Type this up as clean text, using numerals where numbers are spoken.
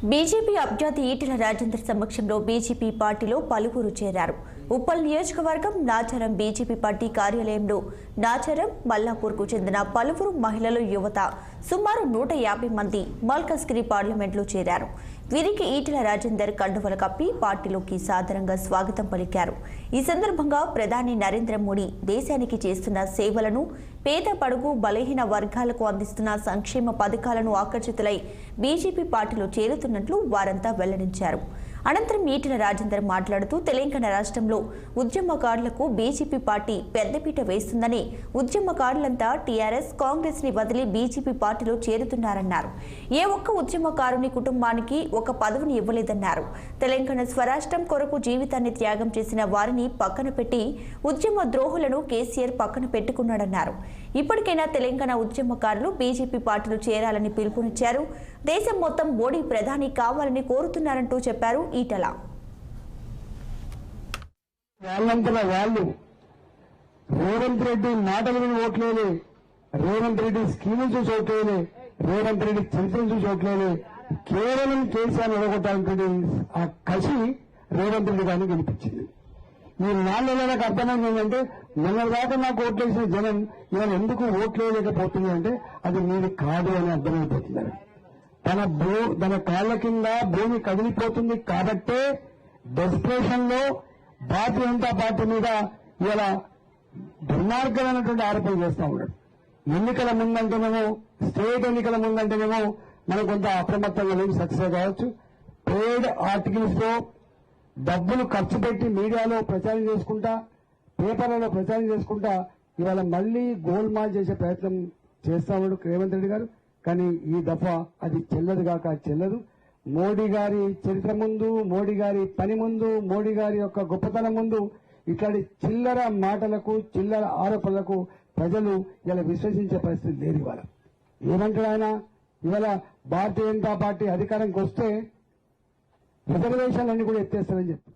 BJP అభ్యర్థి ఈటెల రాజేందర్ సమక్షంలో BJP పార్టీలో పలువురు చేరారు. ఉప్పల్ నియోజకవర్గం నాచారం బీజేపీ పార్టీ కార్యాలయంలో నాచారం, మల్లాపూర్కు చెందిన పలువురు మహిళలు, యువత సుమారు 150 మంది మల్కజ్గిరి పార్లమెంట్లో చేరారు. వీరికి ఈటెల రాజేందర్ కండువలు కప్పి పార్టీలోకి సాదరంగా స్వాగతం పలికారు. ఈ సందర్భంగా ప్రధాని నరేంద్ర మోడీ దేశానికి చేస్తున్న సేవలను, పేద బడుగు బలహీన వర్గాలకు అందిస్తున్న సంక్షేమ పథకాలను ఆకర్షితులై బీజేపీ పార్టీలో చేరుతున్నట్లు వారంతా వెల్లడించారు. అనంతరం ఈటెల రాజేందర్ మాట్లాడుతూ తెలంగాణ రాష్ట్రంలో ఉద్యమకారులకు బీజేపీ పార్టీ పెద్దపీట వేస్తుందని, ఉద్యమకారులంతా టీఆర్ఎస్, కాంగ్రెస్ ని వదిలి బీజేపీ పార్టీలో చేరుతున్నారన్నారు. ఏ ఒక్క ఉద్యమకారుని కుటుంబానికి ఒక పదవిని ఇవ్వలేదన్నారు. తెలంగాణ స్వరాష్ట్రం కొరకు జీవితాన్ని త్యాగం చేసిన వారిని పక్కన పెట్టి ఉద్యమ ద్రోహులను కేసీఆర్ పక్కన పెట్టుకున్నాడన్నారు. ఇప్పటికైనా తెలంగాణ ఉద్యమకారులు బీజేపీ పార్టీలో చేరాలని పిలుపునిచ్చారు. దేశం మొత్తం మోడీ ప్రధాని కావాలని కోరుతున్నారంటూ చెప్పారు ఈటెల. వాళ్ళంతలో వాళ్ళు రేవంత్ రెడ్డి మాటలు విని ఓట్లేలే, రేవంత్ రెడ్డి స్కీములు చూసి ఓట్లేలే, రేవంత్ రెడ్డి చరిత్రను చూసి ఓట్లేలే, కేవలం కేసీఆర్ నిలగొట్టాలనుకుంటే ఆ కసి రేవంత్ రెడ్డి గారిని గెలిపించింది. ఈ 4 నెలలకు అర్థమైంది ఏంటంటే, మొన్నటిదాకా నాకు ఓట్లేసిన జనం ఇవాళ ఎందుకు ఓట్లేయలేకపోతుంది అంటే అది మీది కాదు అని అర్థమైపోతున్నారు. తన కాళ్ల కింద భూమి కదిలిపోతుంది కాబట్టే డెస్పరేషన్ లో భారతీయ జనతా పార్టీ మీద ఇలా దుర్మార్గమైనటువంటి ఆరోపణలు చేస్తా ఉన్నాడు. ఎన్నికల ముందంటేనేమో, స్టేట్ ఎన్నికల ముందంటేనేమో మనం కొంత అప్రమత్తంగా లేని సక్సెస్ కావచ్చు. పేడ్ ఆర్టికల్స్ లో డబ్బులు ఖర్చు పెట్టి మీడియాలో ప్రచారం చేసుకుంటా, పేపర్లలో ప్రచారం చేసుకుంటా ఇవాళ మళ్లీ గోల్మాల్ చేసే ప్రయత్నం చేస్తా ఉన్నాడు రేవంత్ రెడ్డి గారు. కానీ ఈ దఫా అది చెల్లదు కాక చెల్లదు. మోడీ గారి చరిత్ర ముందు, మోడీ గారి పని ముందు, మోడీ గారి యొక్క గొప్పతనం ముందు ఇట్లాంటి చిల్లర మాటలకు, చిల్లర ఆరోపణలకు ప్రజలు ఇలా విశ్వసించే పరిస్థితి లేదు. ఇవాళ ఏమంటాడు ఆయన, ఇవాళ భారతీయ జనతా పార్టీ అధికారానికి వస్తే రిజర్వేషన్లన్నీ కూడా ఎత్తేస్తారని చెప్పి